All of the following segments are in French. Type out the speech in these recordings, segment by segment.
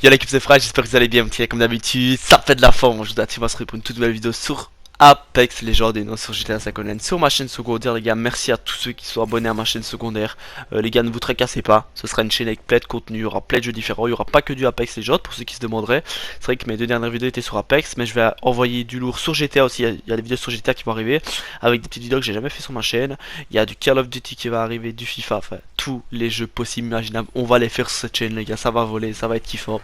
Yo l'équipe c'est Fry, j'espère que vous allez bien, comme d'habitude, ça fait de la forme, je vous active à se pour une toute nouvelle vidéo sur Apex Legends et non sur GTA 5 Online sur ma chaîne secondaire les gars. Merci à tous ceux qui sont abonnés à ma chaîne secondaire. Les gars, ne vous tracassez pas, ce sera une chaîne avec plein de contenu, il y aura plein de jeux différents, il y aura pas que du Apex Legends pour ceux qui se demanderaient. C'est vrai que mes deux dernières vidéos étaient sur Apex, mais je vais envoyer du lourd sur GTA aussi. Il y a des vidéos sur GTA qui vont arriver avec des petites vidéos que j'ai jamais fait sur ma chaîne. Il y a du Call of Duty qui va arriver, du FIFA, enfin tous les jeux possibles imaginables, on va les faire sur cette chaîne les gars, ça va voler, ça va être kiffant.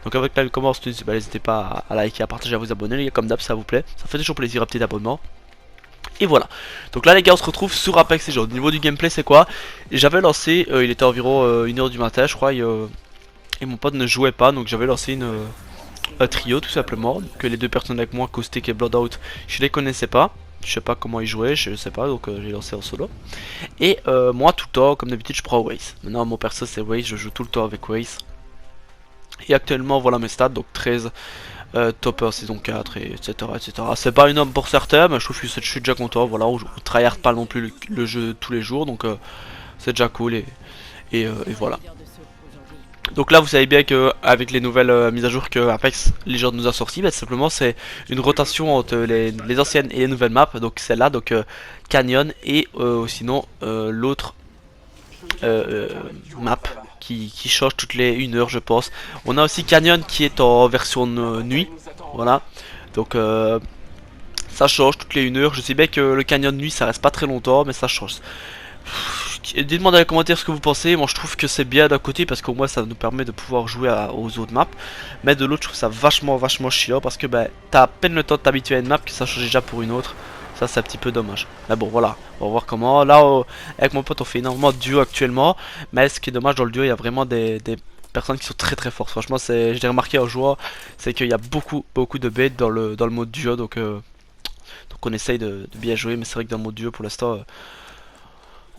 Donc avec la commence, n'hésitez pas à liker, à partager, à vous abonner les gars, comme d'hab, ça vous plaît, ça fait toujours plaisir, un petit abonnement. Et voilà, donc là les gars on se retrouve sur Apex Legends. Au niveau du gameplay c'est quoi? J'avais lancé, il était environ 1h du matin je crois, et mon pote ne jouait pas, donc j'avais lancé un trio tout simplement. Que les deux personnes avec moi, Caustic et Bloodout, je les connaissais pas. Je sais pas comment ils jouaient, je sais pas, donc j'ai lancé en solo. Et moi tout le temps, comme d'habitude, je prends Waze. Maintenant mon perso c'est Waze, je joue tout le temps avec Waze. Et actuellement voilà mes stats, donc 13 topper saison 4 et etc, etc. C'est pas une homme pour certains, mais je trouve que je suis déjà content. Voilà, on tryhard pas non plus le jeu tous les jours, donc c'est déjà cool et voilà. Donc là vous savez bien que avec les nouvelles mises à jour que Apex Legends nous a sorti, bah, simplement c'est une rotation entre les anciennes et les nouvelles maps. Donc celle-là, donc Canyon et sinon l'autre map qui change toutes les 1 heure je pense. On a aussi Canyon qui est en version nuit, voilà. Donc ça change toutes les 1 heure. Je sais bien que le Canyon nuit ça reste pas très longtemps, mais ça change. Dites-moi dans les commentaires ce que vous pensez. Moi je trouve que c'est bien d'un côté parce qu'au moins ça nous permet de pouvoir jouer aux autres maps. Mais de l'autre je trouve ça vachement chiant parce que t'as à peine le temps de t'habituer à une map que ça change déjà pour une autre. Ça c'est un petit peu dommage. Mais bon voilà, on va voir comment. Là avec mon pote on fait énormément de duo actuellement. Mais ce qui est dommage dans le duo, il y a vraiment des personnes qui sont très fortes. Franchement je l'ai remarqué en jouant, c'est qu'il y a beaucoup de bêtes dans le mode duo. Donc on essaye de bien jouer. Mais c'est vrai que dans le mode duo pour l'instant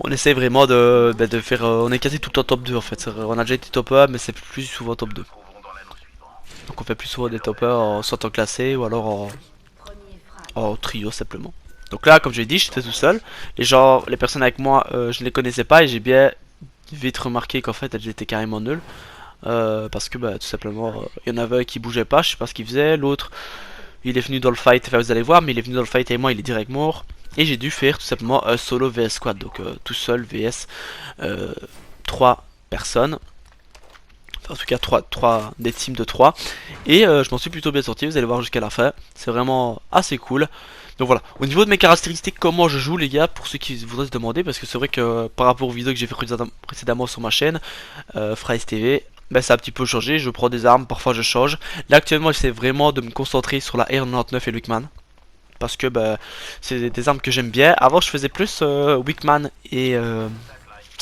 on essaye vraiment de faire... on est quasi tout le temps top 2 en fait. On a déjà été top 1 mais c'est plus souvent top 2. Donc on fait plus souvent des top 1 soit en classé ou alors en trio simplement. Donc là comme je l'ai dit j'étais tout seul. Les personnes avec moi je ne les connaissais pas et j'ai bien vite remarqué qu'en fait elles étaient carrément nulles. Parce que tout simplement il y en avait un qui bougeait pas, je sais pas ce qu'il faisait. L'autre il est venu dans le fight, enfin vous allez voir, mais il est venu dans le fight et moi il est direct mort. Et j'ai dû faire tout simplement un solo vs squad, donc tout seul vs 3 personnes. Enfin, en tout cas 3 des teams de 3. Et je m'en suis plutôt bien sorti, vous allez voir jusqu'à la fin. C'est vraiment assez cool. Donc voilà, au niveau de mes caractéristiques, comment je joue les gars, pour ceux qui voudraient se demander, parce que c'est vrai que par rapport aux vidéos que j'ai fait précédemment sur ma chaîne, Fry's TV, ça a un petit peu changé, je prends des armes, parfois je change. Là actuellement j'essaie vraiment de me concentrer sur la R99 et Wickman. Parce que c'est des armes que j'aime bien. Avant je faisais plus Wickman et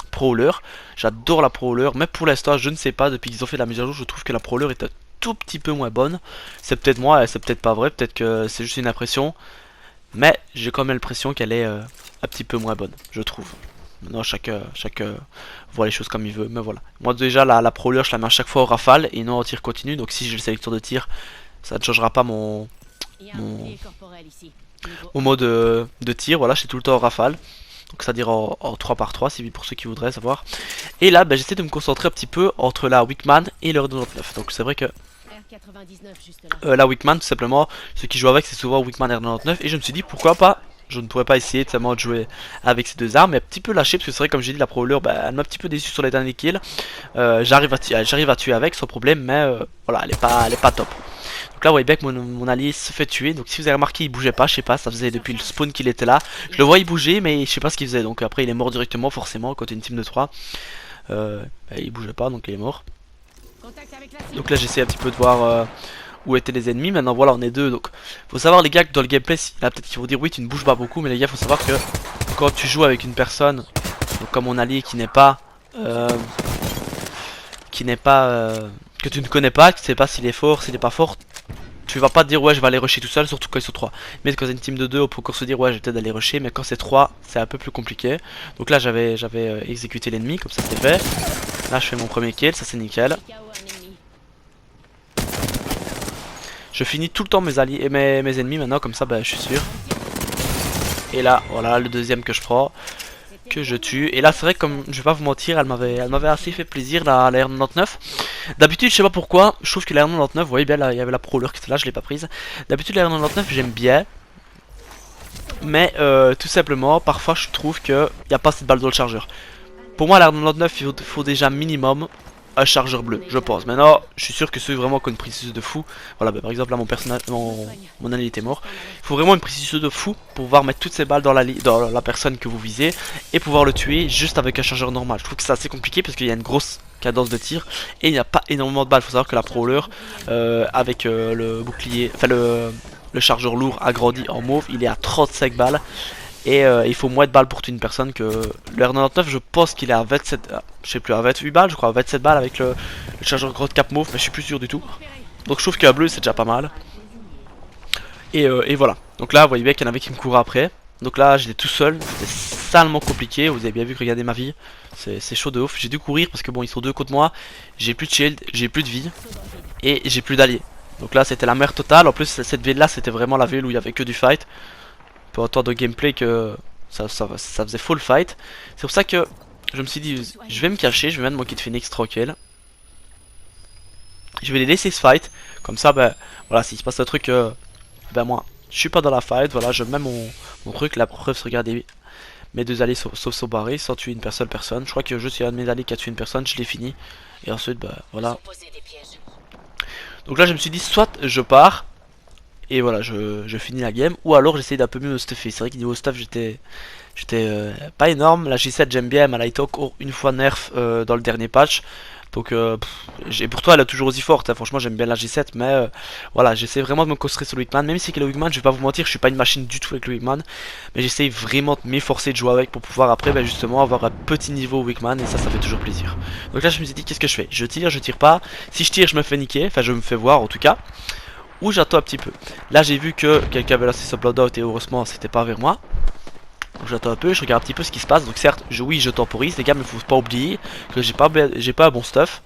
Prowler. J'adore la Prowler, mais pour l'instant je ne sais pas, depuis qu'ils ont fait la mise à jour je trouve que la Prowler est un tout petit peu moins bonne. C'est peut-être moi, c'est peut-être pas vrai, peut-être que c'est juste une impression. Mais j'ai quand même l'impression qu'elle est un petit peu moins bonne, je trouve. Maintenant chaque voit les choses comme il veut, mais voilà. Moi déjà la Prowler je la mets à chaque fois au rafale et non en tir continu, donc si j'ai le sélecteur de tir ça ne changera pas mon mode de tir. Voilà, je suis tout le temps en rafale, donc c'est à dire en 3 par 3 si pour ceux qui voudraient savoir. Et là j'essaie de me concentrer un petit peu entre la Wickman et le 99. Donc c'est vrai que la Wickman tout simplement, ceux qui jouent avec c'est souvent Wickman R99 et je me suis dit pourquoi pas. Je ne pourrais pas essayer de jouer avec ces deux armes, mais un petit peu lâché parce que c'est vrai comme j'ai dit la Prowler elle m'a un petit peu déçu sur les derniers kills. J'arrive à tuer avec sans problème, mais voilà elle est pas top. Donc là vous voyez bien que mon allié se fait tuer. Donc si vous avez remarqué il bougeait pas, je sais pas, ça faisait depuis le spawn qu'il était là. Je le voyais bouger mais je sais pas ce qu'il faisait. Donc après il est mort directement forcément quand une team de 3. Il bougeait pas donc il est mort. Donc là j'essaie un petit peu de voir où étaient les ennemis. Maintenant voilà on est deux. Donc faut savoir les gars que dans le gameplay, il y en a peut-être qui vont dire oui tu ne bouges pas beaucoup. Mais les gars faut savoir que quand tu joues avec une personne donc comme mon allié qui n'est pas que tu ne connais pas, que tu sais pas s'il est fort, s'il est pas fort, tu vas pas te dire ouais je vais aller rusher tout seul, surtout quand ils sont 3. Mais quand c'est une team de 2 on peut encore se dire ouais je vais peut-être aller rusher, mais quand c'est 3 c'est un peu plus compliqué. Donc là j'avais exécuté l'ennemi, comme ça c'était fait. Là je fais mon premier kill, ça c'est nickel. Je finis tout le temps mes alliés et mes ennemis maintenant, comme ça je suis sûr. Et là voilà le deuxième que je prends, que je tue. Et là c'est vrai que comme je vais pas vous mentir, elle m'avait assez fait plaisir la R99. D'habitude je sais pas pourquoi, je trouve que la R99, vous voyez bien là, il y avait la Prowler qui était là, je l'ai pas prise. D'habitude la R99 j'aime bien. Mais tout simplement parfois je trouve que il n'y a pas assez de balles dans le chargeur. Pour moi la R99 il faut déjà minimum un chargeur bleu, je pense. Maintenant, je suis sûr que ceux vraiment qui ont une précision de fou, voilà, bah, par exemple là mon personnage, mon allié était mort. Il faut vraiment une précision de fou pour pouvoir mettre toutes ces balles dans la personne que vous visez et pouvoir le tuer juste avec un chargeur normal. Je trouve que c'est assez compliqué parce qu'il y a une grosse cadence de tir et il n'y a pas énormément de balles. Il faut savoir que la Prowler avec le bouclier, enfin le chargeur lourd agrandi en mauve, il est à 35 balles. Et il faut moins de balles pour tuer une personne que le R99, je pense qu'il est à 27, je sais plus, à 28 balles, je crois, à 27 balles avec le chargeur grosse cap mauve, mais je suis plus sûr du tout. Donc je trouve qu'un bleu c'est déjà pas mal. Et voilà. Donc là, vous voyez bien qu'il y en avait qui me couraient après. Donc là, j'étais tout seul, c'était salement compliqué. Vous avez bien vu que regardez ma vie, c'est chaud de ouf. J'ai dû courir parce que bon, ils sont deux contre moi. J'ai plus de shield, j'ai plus de vie et j'ai plus d'alliés. Donc là, c'était la merde totale. En plus, cette ville là, c'était vraiment la ville où il y avait que du fight. Peu autant de gameplay que ça faisait full fight. C'est pour ça que je me suis dit, je vais me cacher, je vais mettre mon kit Phoenix tranquille. Je vais les laisser se fight. Comme ça, ben voilà, s'il se passe un truc, ben moi, je suis pas dans la fight. Voilà, je mets mon truc. La preuve, regardez, mes deux alliés sauf sont barrés, sans tuer une seule personne. Je crois que juste il y a un de mes alliés qui a tué une personne, je l'ai fini. Et ensuite, ben voilà. Donc là, je me suis dit, soit je pars. Et voilà, je finis la game. Ou alors j'essaye d'un peu mieux me stuffer. C'est vrai que niveau stuff j'étais pas énorme. La J7 j'aime bien, mais elle a été encore une fois nerf dans le dernier patch. Donc pour toi elle est toujours aussi forte, hein. Franchement j'aime bien la J7. Mais voilà, j'essaie vraiment de me concentrer sur le Wickman. Même si avec le Wickman, je vais pas vous mentir, je suis pas une machine du tout avec le Wickman. Mais j'essaye vraiment de m'efforcer de jouer avec pour pouvoir après justement avoir un petit niveau Wickman. Et ça fait toujours plaisir. Donc là je me suis dit, qu'est-ce que je fais? Je tire pas. Si je tire je me fais niquer, enfin je me fais voir en tout cas. Ou j'attends un petit peu. Là j'ai vu que quelqu'un avait lancé son blood out et heureusement c'était pas vers moi. Donc j'attends un peu, je regarde un petit peu ce qui se passe. Donc certes, oui je temporise les gars, mais faut pas oublier que j'ai pas un bon stuff.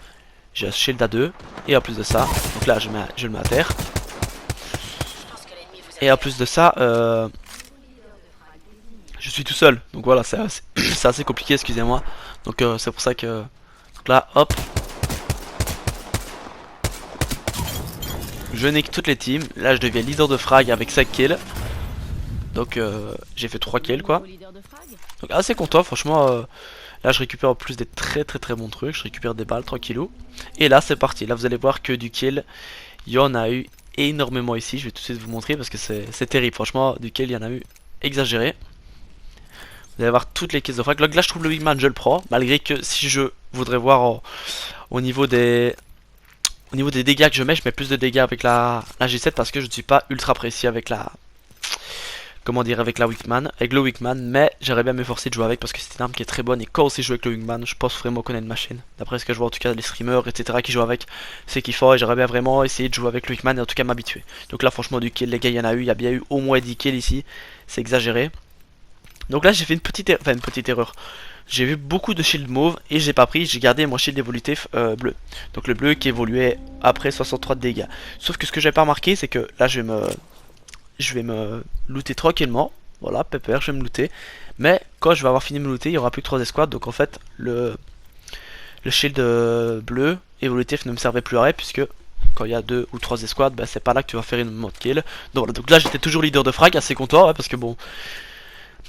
J'ai un shield à 2 et en plus de ça, donc là je le mets à terre. Et en plus de ça, je suis tout seul. Donc voilà, c'est assez compliqué, excusez-moi. Donc c'est pour ça que donc là hop. Je nique toutes les teams. Là je deviens leader de frag avec 5 kills. Donc j'ai fait 3 kills quoi. Donc assez content franchement. Là je récupère en plus des très bons trucs. Je récupère des balles tranquillou. Et là c'est parti. Là vous allez voir que du kill, il y en a eu énormément ici. Je vais tout de suite vous montrer parce que c'est terrible. Franchement du kill il y en a eu exagéré. Vous allez voir toutes les caisses de frag. Donc là je trouve le Wingman je le prends. Malgré que si je voudrais voir au niveau des dégâts que je mets plus de dégâts avec la G7 parce que je ne suis pas ultra précis avec la... Comment dire, avec la Wickman, avec le Wickman, mais j'aimerais bien m'efforcer de jouer avec parce que c'est une arme qui est très bonne et quand on sait jouer avec le Wickman, je pense vraiment qu'on a une machine. D'après ce que je vois en tout cas les streamers etc qui jouent avec, c'est kiffant et j'aimerais bien vraiment essayer de jouer avec le Wickman et en tout cas m'habituer. Donc là franchement du kill les gars il y en a eu, il y a bien eu au moins 10 kills ici, c'est exagéré. Donc là j'ai fait une petite erreur. J'ai vu beaucoup de shield mauve et j'ai pas pris, j'ai gardé mon shield évolutif bleu. Donc le bleu qui évoluait après 63 de dégâts. Sauf que ce que j'ai pas remarqué c'est que là je vais me looter tranquillement. Voilà, pépère, je vais me looter. Mais quand je vais avoir fini de me looter, il y aura plus que 3 escouades. Donc en fait le shield bleu évolutif ne me servait plus à rien puisque quand il y a 2 ou 3 escouades, bah, c'est pas là que tu vas faire une mode kill. Donc, voilà, donc là j'étais toujours leader de frag, assez content parce que bon,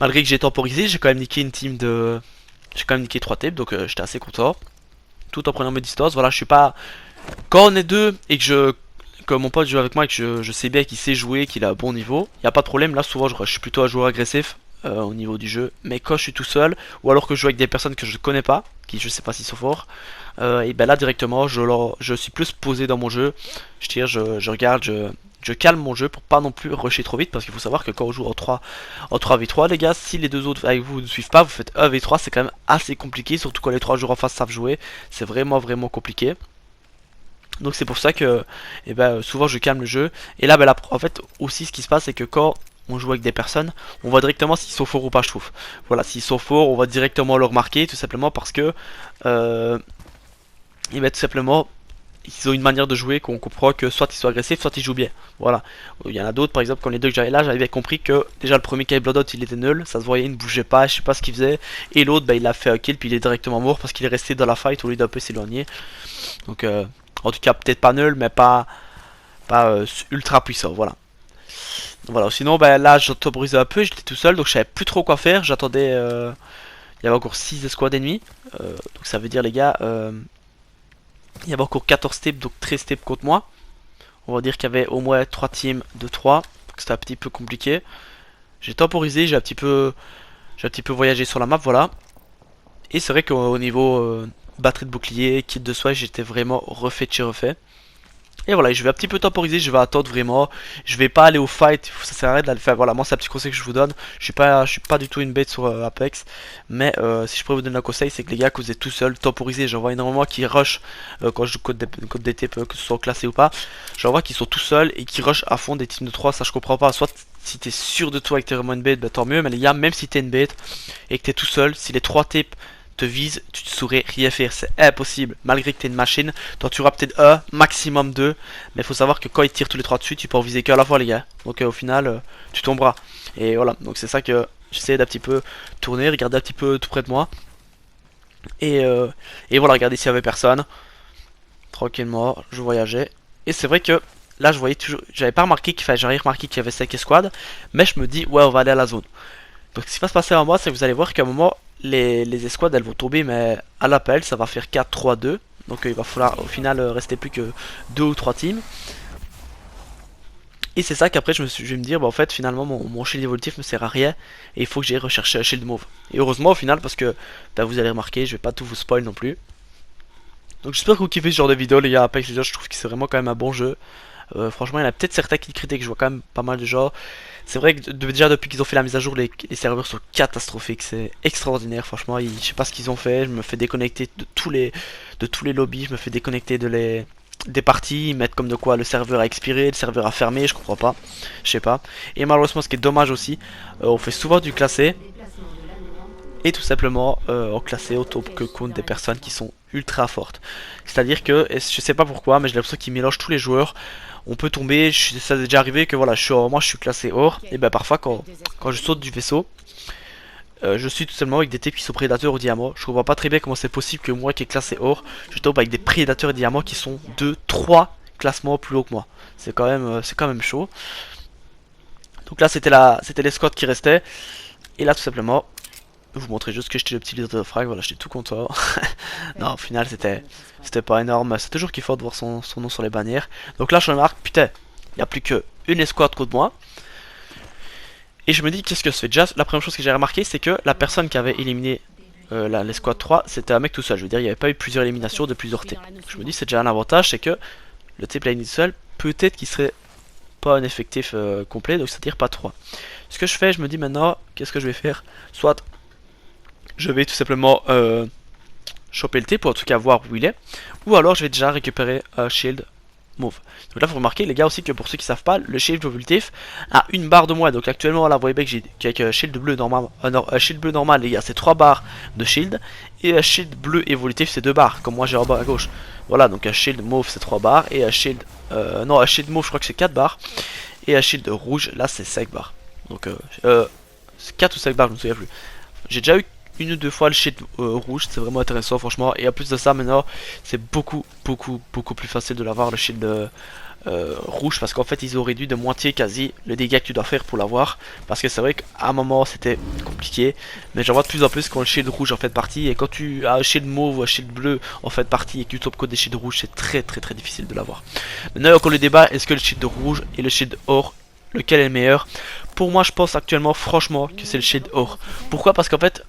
malgré que j'ai temporisé, j'ai quand même niqué une team de... J'ai quand même niqué 3 tapes, donc j'étais assez content. Tout en prenant mes distances, voilà, je suis pas... Quand on est deux et que mon pote joue avec moi et que je sais bien qu'il sait jouer, qu'il a un bon niveau, il n'y a pas de problème, là souvent je suis plutôt un joueur agressif au niveau du jeu. Mais quand je suis tout seul, ou alors que je joue avec des personnes que je connais pas, qui je sais pas s'ils sont forts, et ben là directement je suis plus posé dans mon jeu. Je tire, je regarde, je calme mon jeu pour pas non plus rusher trop vite parce qu'il faut savoir que quand on joue en 3v3 les gars, si les deux autres avec vous ne suivent pas, vous faites 1v3, c'est quand même assez compliqué, surtout quand les 3 joueurs en face savent jouer, c'est vraiment compliqué. Donc c'est pour ça que souvent je calme le jeu. Et là, en fait aussi ce qui se passe c'est que quand on joue avec des personnes, on voit directement s'ils sont forts ou pas je trouve. Voilà, s'ils sont forts on va directement leur marquer tout simplement parce que tout simplement ils ont une manière de jouer qu'on comprend que soit ils sont agressifs, soit ils jouent bien. Voilà. Il y en a d'autres, par exemple, quand les deux que j'avais là, j'avais bien compris que déjà le premier qui avait Bloodhound il était nul, ça se voyait, il ne bougeait pas, je sais pas ce qu'il faisait. Et l'autre, bah, il a fait un kill, puis il est directement mort parce qu'il est resté dans la fight au lieu d'un peu s'éloigner. Donc, en tout cas, peut-être pas nul, mais pas ultra puissant. Voilà. Voilà. Sinon, bah, là, j'ai temporisé un peu, j'étais tout seul, donc je savais plus trop quoi faire. J'attendais. Il y avait encore 6 escouades ennemies. Donc, ça veut dire, les gars. Il y avait encore 14 steps, donc 13 steps contre moi. On va dire qu'il y avait au moins 3 teams de 3. Donc c'était un petit peu compliqué. J'ai temporisé, j'ai un petit peu voyagé sur la map, voilà. Et c'est vrai qu'au niveau batterie de bouclier, kit de soin, j'étais vraiment refait de chez refait. Et voilà, je vais un petit peu temporiser, je vais attendre vraiment. Je vais pas aller au fight, ça sert à rien d'aller faire. Voilà, moi c'est un petit conseil que je vous donne. Je suis pas du tout une bête sur Apex. Mais si je pourrais vous donner un conseil, c'est que les gars, que vous êtes tout seul, temporisez. J'en vois énormément qui rush quand je joue code des TP, que ce soit classé ou pas. J'en vois qui sont tout seuls et qui rush à fond des teams de 3, ça je comprends pas. Soit si t'es sûr de toi et que t'es vraiment une bête, bah, tant mieux. Mais les gars, même si t'es une bête et que t'es tout seul, si les 3 types te vise, tu ne saurais rien faire, c'est impossible. Malgré que tu es une machine, toi tu auras peut-être un, maximum deux, mais il faut savoir que quand ils tirent tous les trois dessus, tu peux en viser qu'à la fois les gars. Donc au final, tu tomberas. Et voilà, donc c'est ça que j'essaie d'un petit peu tourner, regarder un petit peu tout près de moi. Et voilà, regarder s'il y avait personne. Tranquillement, je voyageais. Et c'est vrai que là je voyais toujours, j'avais pas remarqué j'avais remarqué qu'il y avait 5 escouades, mais je me dis ouais on va aller à la zone. Donc ce qui va se passer à moi, c'est que vous allez voir qu'à un moment, les escouades elles vont tomber, mais à l'appel, ça va faire 4-3-2. Donc il va falloir au final rester plus que 2 ou 3 teams. Et c'est ça qu'après je vais me dire, bah en fait finalement mon shield évolutif me sert à rien. Et il faut que j'aille rechercher un shield mauve. Et heureusement au final, parce que bah, vous allez remarquer, je vais pas tout vous spoil non plus. Donc j'espère que vous kiffez ce genre de vidéo les gars. Apex Legends, je trouve que c'est vraiment quand même un bon jeu. Franchement, il y en a peut-être certains qui le critiquent, je vois quand même pas mal de gens. C'est vrai que déjà depuis qu'ils ont fait la mise à jour, les serveurs sont catastrophiques, c'est extraordinaire. Franchement, je sais pas ce qu'ils ont fait. Je me fais déconnecter de tous les lobbies, je me fais déconnecter des parties. Ils mettent comme de quoi le serveur a expiré, le serveur a fermé, je comprends pas, je sais pas. Et malheureusement, ce qui est dommage aussi, on fait souvent du classé. Et tout simplement en classé au top que compte des personnes qui sont ultra fortes. C'est-à-dire que, je sais pas pourquoi, mais j'ai l'impression qu'ils mélangent tous les joueurs. On peut tomber, ça s'est déjà arrivé que voilà, moi je suis classé or, et ben parfois quand je saute du vaisseau, je suis tout simplement avec des types qui sont prédateurs au diamant. Je comprends pas très bien comment c'est possible que moi qui est classé or, je tombe avec des prédateurs et diamants qui sont 2-3 classements plus haut que moi. C'est quand même chaud. Donc là c'était l'escorte qui restait, et là tout simplement, je vous montrer juste que j'étais le petit leader de frag, voilà, j'étais tout content. Non, au final, c'était pas énorme. C'est toujours kiffant de voir son nom sur les bannières. Donc là, je remarque, putain, il n'y a plus qu'une escouade contre moi. Et je me dis, qu'est-ce que c'est? Déjà, la première chose que j'ai remarqué, c'est que la personne qui avait éliminé l'escouade 3, c'était un mec tout seul. Je veux dire, il n'y avait pas eu plusieurs éliminations de plusieurs types. Je me dis, c'est déjà un avantage, c'est que le type l'a éliminé seul, peut-être qu'il serait pas un effectif complet, donc c'est-à-dire pas 3. Ce que je fais, je me dis maintenant, qu'est-ce que je vais faire? Soit je vais tout simplement choper le T pour en tout cas voir où il est, ou alors je vais déjà récupérer un shield mauve. Donc là vous remarquez les gars aussi que pour ceux qui savent pas, le shield évolutif a une barre de moins. Donc actuellement là vous voyez bien que j'ai avec un shield bleu normal, un shield bleu normal les gars c'est 3 barres de shield, et un shield bleu évolutif c'est 2 barres comme moi j'ai en bas à gauche. Voilà, donc un shield mauve c'est 3 barres, et un shield non, un shield mauve je crois que c'est 4 barres, et un shield rouge là c'est 5 barres. Donc 4 ou 5 barres, je ne me souviens plus. J'ai déjà eu une ou deux fois le shield rouge, c'est vraiment intéressant franchement. Et en plus de ça maintenant c'est beaucoup plus facile de l'avoir le shield rouge, parce qu'en fait ils ont réduit de moitié quasi le dégât que tu dois faire pour l'avoir. Parce que c'est vrai qu'à un moment c'était compliqué, mais j'en vois de plus en plus quand le shield rouge en fait partie. Et quand tu as un shield mauve ou un shield bleu en fait partie et que tu top code des shields rouges, c'est très difficile de l'avoir. Maintenant il y a encore le débat, est-ce que le shield rouge et le shield or, lequel est le meilleur? Pour moi je pense actuellement franchement que c'est le shield or. Pourquoi? Parce qu'en fait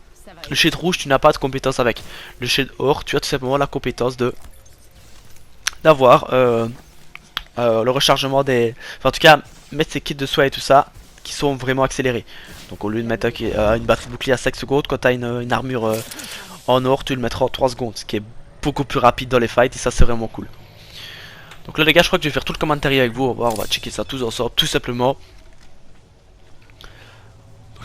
le shield rouge tu n'as pas de compétence avec. Le shield or tu as tout simplement la compétence de d'avoir le rechargement des... Enfin en tout cas mettre ses kits de soins et tout ça qui sont vraiment accélérés. Donc au lieu de mettre une batterie de bouclier à 5 secondes, quand tu as une armure en or tu le mettras en 3 secondes. Ce qui est beaucoup plus rapide dans les fights, et ça c'est vraiment cool. Donc là les gars je crois que je vais faire tout le commentaire avec vous. On va checker ça tous ensemble tout simplement.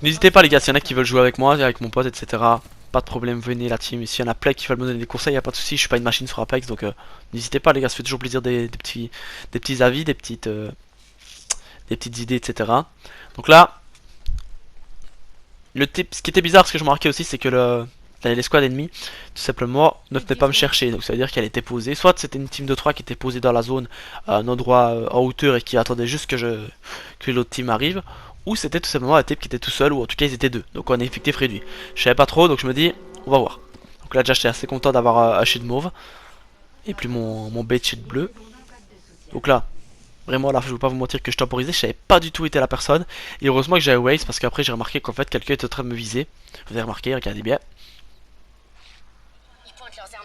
N'hésitez pas les gars, s'il y en a qui veulent jouer avec moi, avec mon pote, etc. pas de problème, venez la team. S'il y en a plein qui veulent me donner des conseils, y a pas de souci, je suis pas une machine sur Apex, donc n'hésitez pas les gars, ça fait toujours plaisir des petits avis, des petites idées, etc. Donc là, ce qui était bizarre, ce que je remarquais aussi, c'est que les squads ennemis, tout simplement, ne venaient pas me chercher. Donc ça veut dire qu'elle était posée. Soit c'était une team de 3 qui était posée dans la zone à un endroit en hauteur et qui attendait juste que l'autre team arrive. Ou c'était tout simplement un type qui était tout seul, ou en tout cas ils étaient deux. Donc on est effectif réduit. Je savais pas trop, donc je me dis, on va voir. Donc là déjà j'étais assez content d'avoir un shield mauve. Et puis mon bait shield bleu. Donc là, vraiment là je vais pas vous mentir que je temporisais, je savais pas du tout où était la personne. Et heureusement que j'avais Waze parce qu'après j'ai remarqué qu'en fait quelqu'un était en train de me viser. Vous avez remarqué, regardez bien.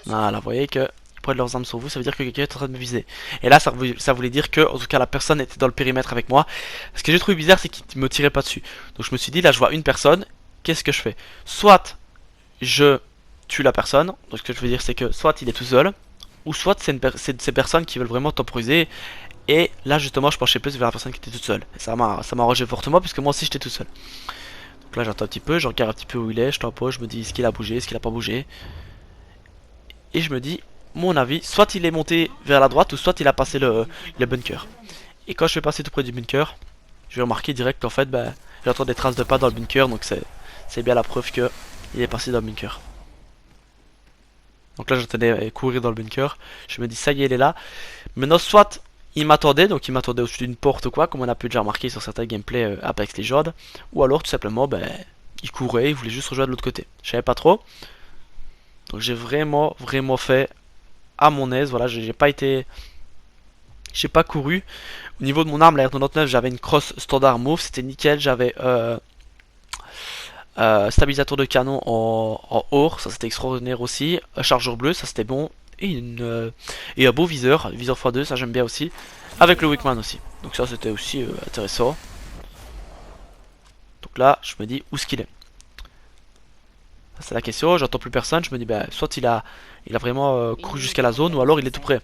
Voilà, vous voyez que ils pointent leurs armes sur vous, ça veut dire que quelqu'un est en train de me viser. Et là ça voulait dire que en tout cas la personne était dans le périmètre avec moi. Ce que j'ai trouvé bizarre c'est qu'il me tirait pas dessus. Donc je me suis dit là je vois une personne, qu'est-ce que je fais? Soit je tue la personne, donc ce que je veux dire c'est que soit il est tout seul, ou soit c'est de ces personnes qui veulent vraiment temporiser. Et là justement je penchais plus vers la personne qui était toute seule. Et ça m'a arrangé fortement puisque moi aussi j'étais tout seul. Donc là j'attends un petit peu, je regarde un petit peu où il est, je tempose, je me dis est-ce qu'il a bougé, est-ce qu'il a pas bougé. Et je me dis, mon avis, soit il est monté vers la droite ou soit il a passé le bunker. Et quand je vais passer tout près du bunker, je vais remarquer direct qu'en fait j'entends des traces de pas dans le bunker, donc c'est bien la preuve que il est passé dans le bunker. Donc là j'entendais courir dans le bunker, je me dis ça y est il est là. Maintenant soit il m'attendait, donc il m'attendait au-dessus d'une porte ou quoi, comme on a pu déjà remarquer sur certains gameplays Apex Legends, ou alors tout simplement il courait, il voulait juste rejoindre de l'autre côté. Je savais pas trop. Donc j'ai vraiment fait à mon aise, voilà, j'ai pas couru. Au niveau de mon arme, la R99, j'avais une cross standard mauve, c'était nickel, j'avais stabilisateur de canon en or, ça c'était extraordinaire aussi, un chargeur bleu, ça c'était bon, et un beau viseur x2, ça j'aime bien aussi, avec le Wickman aussi. Donc ça c'était aussi intéressant. Donc là, je me dis où est-ce qu'il est. C'est la question, j'entends plus personne, je me dis soit il a vraiment couru jusqu'à la zone ou alors il est tout près.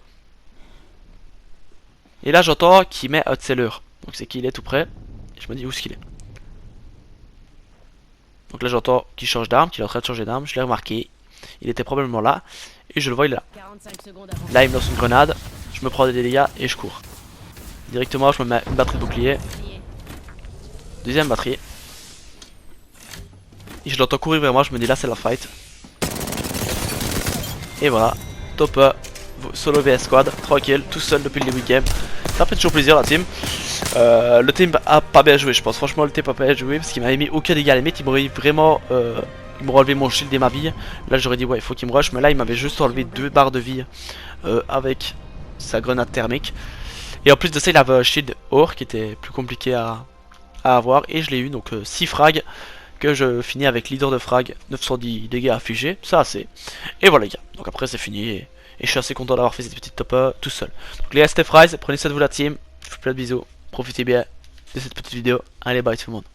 Et là j'entends qu'il met Outseller, donc c'est qu'il est tout près, et je me dis où est-ce qu'il est. Donc là j'entends qu'il change d'arme, qu'il est en train de changer d'arme, je l'ai remarqué, il était probablement là, et je le vois il est là. Là il me lance une grenade, je me prends des dégâts et je cours. Directement je me mets une batterie de bouclier, deuxième batterie. Et je l'entends courir vers moi, je me dis là c'est la fight. Et voilà, top 1, solo vs squad, tranquille, tout seul depuis le début de game. Ça fait toujours plaisir la team. Le team a pas bien joué je pense, franchement le team a pas bien joué parce qu'il m'avait mis aucun dégât à la limite, il m'aurait vraiment... il m'aurait enlevé mon shield et ma vie. Là j'aurais dit ouais il faut qu'il me rush, mais là il m'avait juste enlevé 2 barres de vie avec sa grenade thermique. Et en plus de ça il avait un shield or qui était plus compliqué à avoir et je l'ai eu, donc 6 frags. Que je finis avec leader de frag, 910 dégâts affligés, ça c'est. Et voilà les gars, donc après c'est fini et je suis assez content d'avoir fait cette petite top 1 tout seul. Donc les gars c'était Fries, prenez soin de vous la team, je vous fais plein de bisous, profitez bien de cette petite vidéo, allez bye tout le monde.